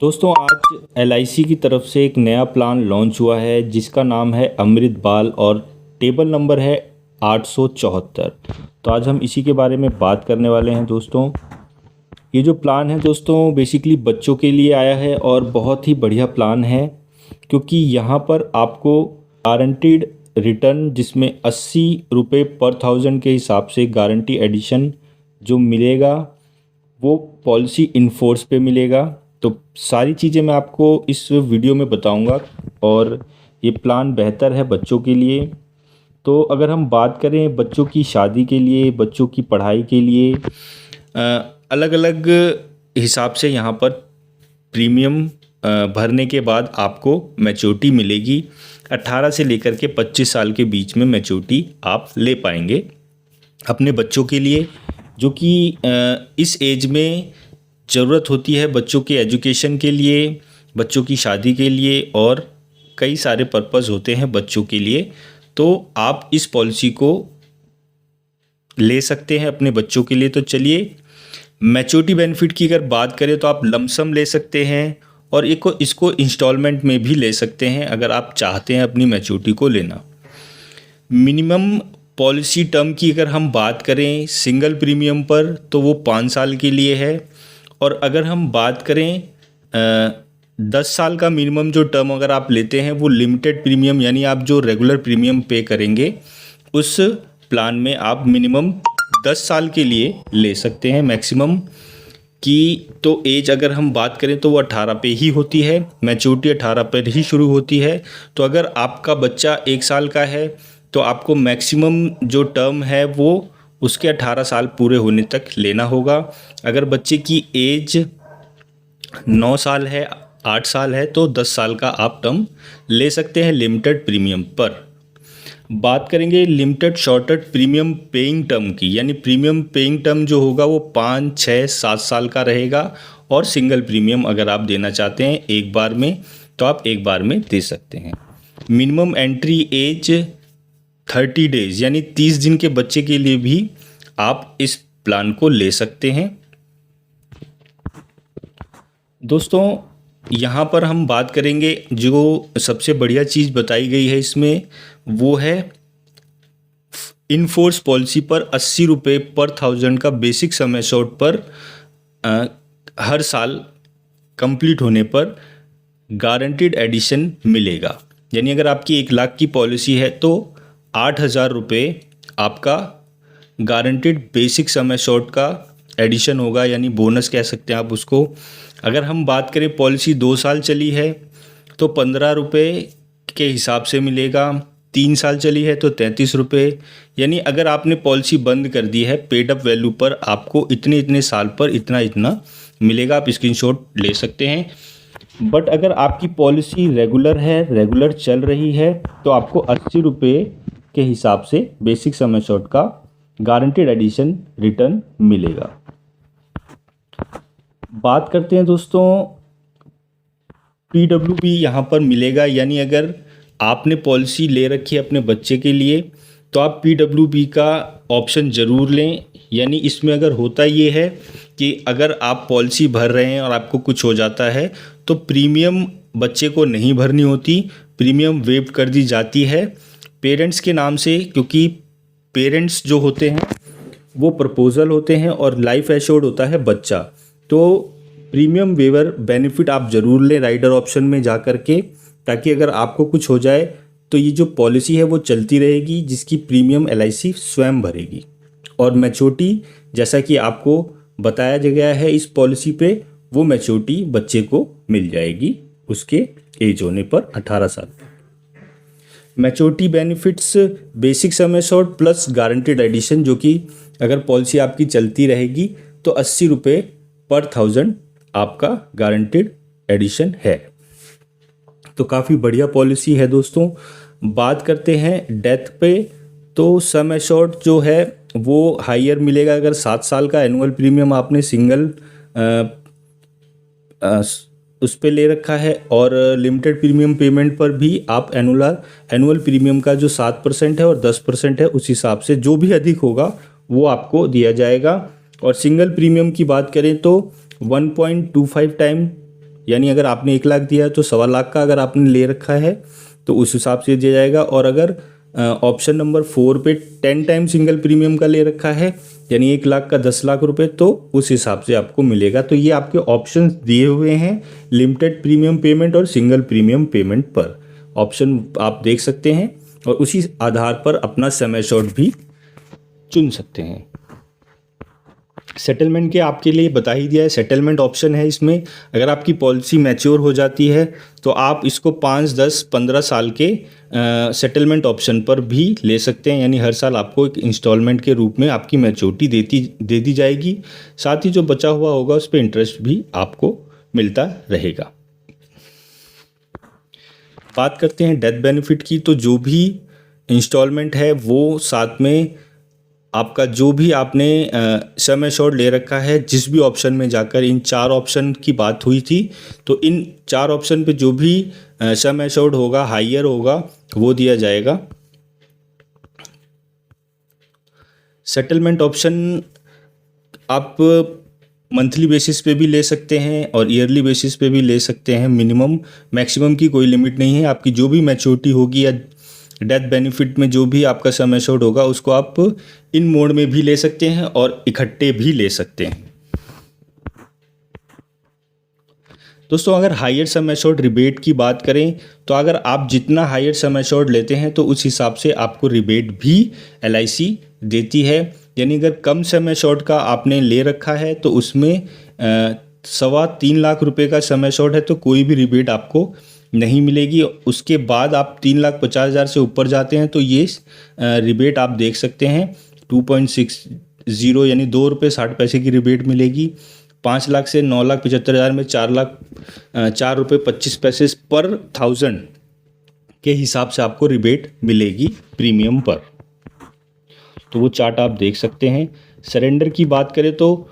दोस्तों आज एलआईसी की तरफ से एक नया प्लान लॉन्च हुआ है जिसका नाम है अमृत बाल और टेबल नंबर है 874। तो आज हम इसी के बारे में बात करने वाले हैं दोस्तों। ये जो प्लान है दोस्तों बेसिकली बच्चों के लिए आया है और बहुत ही बढ़िया प्लान है, क्योंकि यहाँ पर आपको गारंटीड रिटर्न जिसमें 80 रुपये पर 1000 के हिसाब से गारंटी एडिशन जो मिलेगा वो पॉलिसी इनफोर्स पे मिलेगा। तो सारी चीज़ें मैं आपको इस वीडियो में बताऊंगा और ये प्लान बेहतर है बच्चों के लिए। तो अगर हम बात करें बच्चों की शादी के लिए, बच्चों की पढ़ाई के लिए, अलग अलग हिसाब से यहाँ पर प्रीमियम भरने के बाद आपको मैच्योरिटी मिलेगी। 18 से लेकर के 25 साल के बीच में मैच्योरिटी आप ले पाएंगे अपने बच्चों के लिए, जो कि इस एज में ज़रूरत होती है बच्चों के एजुकेशन के लिए, बच्चों की शादी के लिए और कई सारे पर्पज़ होते हैं बच्चों के लिए। तो आप इस पॉलिसी को ले सकते हैं अपने बच्चों के लिए। तो चलिए, मैच्योरिटी बेनिफिट की अगर बात करें तो आप लमसम ले सकते हैं और इसको इंस्टॉलमेंट में भी ले सकते हैं अगर आप चाहते हैं अपनी मैच्योरिटी को लेना। मिनिमम पॉलिसी टर्म की अगर हम बात करें सिंगल प्रीमियम पर तो वो 5 साल के लिए है, और अगर हम बात करें 10 साल का मिनिमम जो टर्म अगर आप लेते हैं वो लिमिटेड प्रीमियम, यानी आप जो रेगुलर प्रीमियम पे करेंगे उस प्लान में आप मिनिमम 10 साल के लिए ले सकते हैं। मैक्सिमम की तो एज अगर हम बात करें तो वो 18 पे ही होती है, मैच्योरिटी 18 पर ही शुरू होती है। तो अगर आपका बच्चा 1 साल का है तो आपको मैक्सिमम जो टर्म है वो उसके 18 साल पूरे होने तक लेना होगा। अगर बच्चे की एज 9 साल है, 8 साल है तो 10 साल का आप टर्म ले सकते हैं लिमिटेड प्रीमियम पर। बात करेंगे limited shorted premium paying term की, यानी प्रीमियम पेइंग टर्म जो होगा वो 5, 6, 7 साल का रहेगा। और सिंगल प्रीमियम अगर आप देना चाहते हैं एक बार में तो आप एक बार में दे सकते हैं। मिनिमम एंट्री एज 30 डेज़ यानी 30 दिन के बच्चे के लिए भी आप इस प्लान को ले सकते हैं। दोस्तों यहाँ पर हम बात करेंगे जो सबसे बढ़िया चीज़ बताई गई है इसमें, वो है इनफोर्स पॉलिसी पर 80 रुपये पर 1000 का बेसिक सम एश्योर्ड पर हर साल कंप्लीट होने पर गारंटीड एडिशन मिलेगा। यानी अगर आपकी 1 लाख की पॉलिसी है तो 8000 रुपये आपका गारंटीड बेसिक सम एश्योर्ड का एडिशन होगा, यानी बोनस कह सकते हैं आप उसको। अगर हम बात करें पॉलिसी 2 साल चली है तो 15 रुपये के हिसाब से मिलेगा, 3 साल चली है तो 33 रुपये। यानी अगर आपने पॉलिसी बंद कर दी है पेड अप वैल्यू पर आपको इतने इतने साल पर इतना इतना मिलेगा, आप स्क्रीनशॉट ले सकते हैं। बट अगर आपकी पॉलिसी रेगुलर है, रेगुलर चल रही है तो आपको 80 रुपये के हिसाब से बेसिक सम एश्योर्ड का गारंटीड एडिशन रिटर्न मिलेगा। बात करते हैं दोस्तों पीडब्ल्यूबी यहाँ पर मिलेगा, यानी अगर आपने पॉलिसी ले रखी है अपने बच्चे के लिए तो आप पीडब्ल्यूबी का ऑप्शन ज़रूर लें। यानी इसमें अगर होता ये है कि अगर आप पॉलिसी भर रहे हैं और आपको कुछ हो जाता है तो प्रीमियम बच्चे को नहीं भरनी होती, प्रीमियम वेव कर दी जाती है पेरेंट्स के नाम से, क्योंकि पेरेंट्स जो होते हैं वो प्रपोजल होते हैं और लाइफ एश्योर्ड होता है बच्चा। तो प्रीमियम वेवर बेनिफिट आप ज़रूर लें राइडर ऑप्शन में जा कर के, ताकि अगर आपको कुछ हो जाए तो ये जो पॉलिसी है वो चलती रहेगी जिसकी प्रीमियम एलआईसी स्वयं भरेगी। और मैच्योरिटी जैसा कि आपको बताया गया है इस पॉलिसी पे, वो मैच्योरिटी बच्चे को मिल जाएगी उसके एज होने पर 18 साल। Maturity benefits basic sum assured plus guaranteed addition, जो कि अगर पॉलिसी आपकी चलती रहेगी तो 80 रुपये पर 1000 आपका गारंटीड एडिशन है। तो काफ़ी बढ़िया पॉलिसी है दोस्तों। बात करते हैं डेथ पे, तो सम एश्योर्ड जो है वो हायर मिलेगा अगर 7 साल का एनुअल प्रीमियम आपने सिंगल उस पे ले रखा है, और लिमिटेड प्रीमियम पेमेंट पर भी आप एनुअल प्रीमियम का जो 7% है और 10% है उस हिसाब से जो भी अधिक होगा वो आपको दिया जाएगा। और सिंगल प्रीमियम की बात करें तो 1.25 टाइम यानी अगर आपने 1 लाख दिया है तो 1.25 लाख का अगर आपने ले रखा है तो उस हिसाब से दिया जाएगा। और अगर ऑप्शन नंबर 4 पे 10 टाइम सिंगल प्रीमियम का ले रखा है यानी 1 लाख का 10 लाख रुपए, तो उस हिसाब से आपको मिलेगा। तो ये आपके ऑप्शंस दिए हुए हैं लिमिटेड प्रीमियम पेमेंट और सिंगल प्रीमियम पेमेंट पर। ऑप्शन आप देख सकते हैं और उसी आधार पर अपना सम एश्योर्ड भी चुन सकते हैं। सेटलमेंट के आपके लिए बता ही दिया है, सेटलमेंट ऑप्शन है इसमें। अगर आपकी पॉलिसी मैच्योर हो जाती है तो आप इसको 5, 10, 15 साल के सेटलमेंट ऑप्शन पर भी ले सकते हैं, यानी हर साल आपको एक इंस्टॉलमेंट के रूप में आपकी मैच्योरिटी दे दी जाएगी। साथ ही जो बचा हुआ होगा उस पर इंटरेस्ट भी आपको मिलता रहेगा। बात करते हैं डेथ बेनिफिट की, तो जो भी इंस्टॉलमेंट है वो साथ में आपका जो भी आपने सम एश्योर्ड ले रखा है, जिस भी ऑप्शन में जाकर इन 4 ऑप्शन की बात हुई थी, तो इन 4 ऑप्शन पे जो भी सम एश्योर्ड होगा, हायर होगा, वो दिया जाएगा। सेटलमेंट ऑप्शन आप मंथली बेसिस पे भी ले सकते हैं और ईयरली बेसिस पे भी ले सकते हैं। मिनिमम मैक्सिमम की कोई लिमिट नहीं है। आपकी जो भी मैच्योरिटी होगी या डेथ बेनिफिट में जो भी आपका सम एश्योर्ड होगा उसको आप इन मोड में भी ले सकते हैं और इकट्ठे भी ले सकते हैं। दोस्तों अगर हायर सम एश्योर्ड रिबेट की बात करें तो अगर आप जितना हायर सम एश्योर्ड लेते हैं तो उस हिसाब से आपको रिबेट भी LIC देती है। यानी अगर कम सम एश्योर्ड का आपने ले रखा है तो उसमें 3.25 लाख रुपए का सम एश्योर्ड है तो कोई भी रिबेट आपको नहीं मिलेगी। उसके बाद आप 3,50,000 से ऊपर जाते हैं तो ये रिबेट आप देख सकते हैं 2.60 यानी ₹2.60 की रिबेट मिलेगी। 5 लाख से 9,75,000 में 4.25 पर 1000 के हिसाब से आपको रिबेट मिलेगी प्रीमियम पर। तो वो चार्ट आप देख सकते हैं। सरेंडर की बात करें तो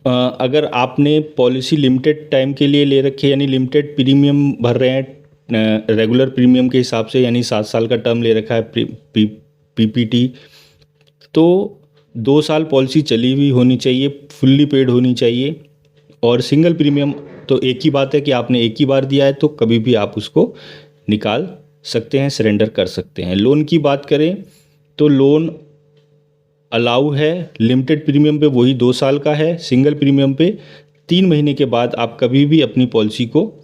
अगर आपने पॉलिसी लिमिटेड टाइम के लिए ले रखी है यानी लिमिटेड प्रीमियम भर रहे हैं रेगुलर प्रीमियम के हिसाब से, यानी 7 साल का टर्म ले रखा है PPT, तो 2 साल पॉलिसी चली हुई होनी चाहिए, फुल्ली पेड होनी चाहिए। और सिंगल प्रीमियम तो एक ही बात है कि आपने एक ही बार दिया है तो कभी भी आप उसको निकाल सकते हैं, सरेंडर कर सकते हैं। लोन की बात करें तो लोन अलाउ है। लिमिटेड प्रीमियम पे वही 2 साल का है, सिंगल प्रीमियम पे 3 महीने के बाद आप कभी भी अपनी पॉलिसी को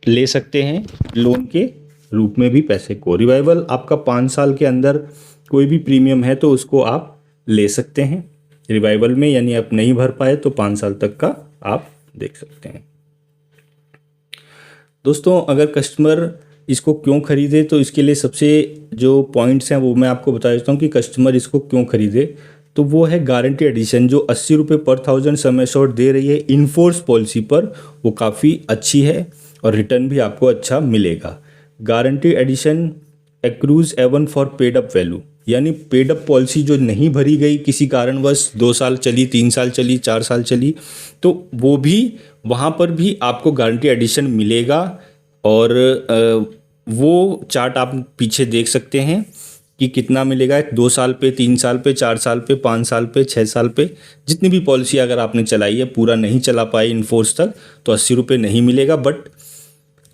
ले सकते हैं लोन के रूप में भी पैसे को। रिवाइवल आपका 5 साल के अंदर कोई भी प्रीमियम है तो उसको आप ले सकते हैं रिवाइवल में, यानी आप नहीं भर पाए तो 5 साल तक का आप देख सकते हैं। दोस्तों अगर कस्टमर इसको क्यों खरीदे तो इसके लिए सबसे जो पॉइंट्स हैं वो मैं आपको बता देता हूँ कि कस्टमर इसको क्यों खरीदे। तो वो है गारंटी एडिशन, जो 80 रुपये पर 1000 सम एश्योर्ड दे रही है इनफोर्स पॉलिसी पर, वो काफ़ी अच्छी है और रिटर्न भी आपको अच्छा मिलेगा। Guarantee addition accrues even for paid up value, यानी पेड अप पॉलिसी जो नहीं भरी गई किसी कारणवश 2 साल चली, 3 साल चली, 4 साल चली, तो वो भी वहाँ पर भी आपको गारंटी एडिशन मिलेगा। और वो चार्ट आप पीछे देख सकते हैं कि कितना मिलेगा 2 साल पे, 3 साल पे, 4 साल पे, 5 साल पे, 6 साल पे। जितनी भी पॉलिसी अगर आपने चलाई है पूरा नहीं चला पाए इनफोर्स तक तो 80 रुपये नहीं मिलेगा। बट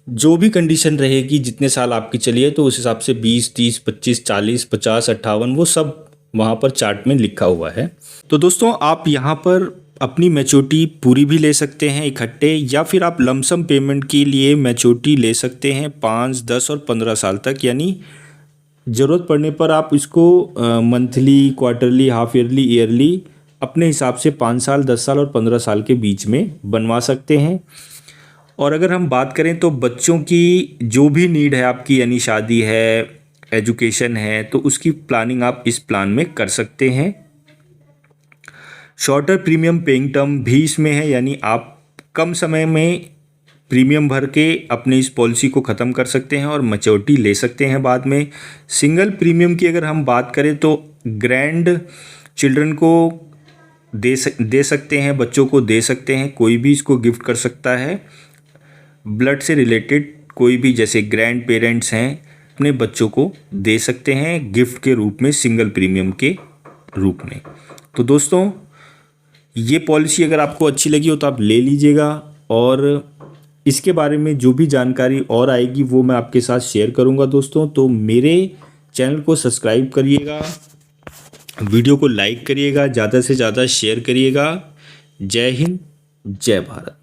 जो भी कंडीशन रहेगी जितने साल आपकी चली है तो उस हिसाब से 20, 30, 25, 40, 50, 58 वो सब वहाँ पर चार्ट में लिखा हुआ है। तो दोस्तों आप यहाँ पर अपनी मैच्योरिटी पूरी भी ले सकते हैं इकट्ठे, या फिर आप लमसम पेमेंट के लिए मैच्योरिटी ले सकते हैं 5, 10 और 15 साल तक। यानी ज़रूरत पड़ने पर आप इसको monthly, quarterly, half yearly, yearly अपने हिसाब से 5 साल, 10 साल और 15 साल के बीच में बनवा सकते हैं। और अगर हम बात करें तो बच्चों की जो भी नीड है आपकी, यानी शादी है, एजुकेशन है, तो उसकी प्लानिंग आप इस प्लान में कर सकते हैं। शॉर्टर प्रीमियम पेइंग टर्म भी इसमें है, यानी आप कम समय में प्रीमियम भर के अपनी इस पॉलिसी को ख़त्म कर सकते हैं और मैच्योरिटी ले सकते हैं बाद में। सिंगल प्रीमियम की अगर हम बात करें तो ग्रैंड चिल्ड्रन को दे सकते हैं, बच्चों को दे सकते हैं, कोई भी इसको गिफ्ट कर सकता है। ब्लड से रिलेटेड कोई भी जैसे ग्रैंड पेरेंट्स हैं अपने बच्चों को दे सकते हैं गिफ्ट के रूप में, सिंगल प्रीमियम के रूप में। तो दोस्तों ये पॉलिसी अगर आपको अच्छी लगी हो तो आप ले लीजिएगा। और इसके बारे में जो भी जानकारी और आएगी वो मैं आपके साथ शेयर करूंगा दोस्तों। तो मेरे चैनल को सब्सक्राइब करिएगा, वीडियो को लाइक करिएगा, ज़्यादा से ज़्यादा शेयर करिएगा। जय हिंद, जय भारत।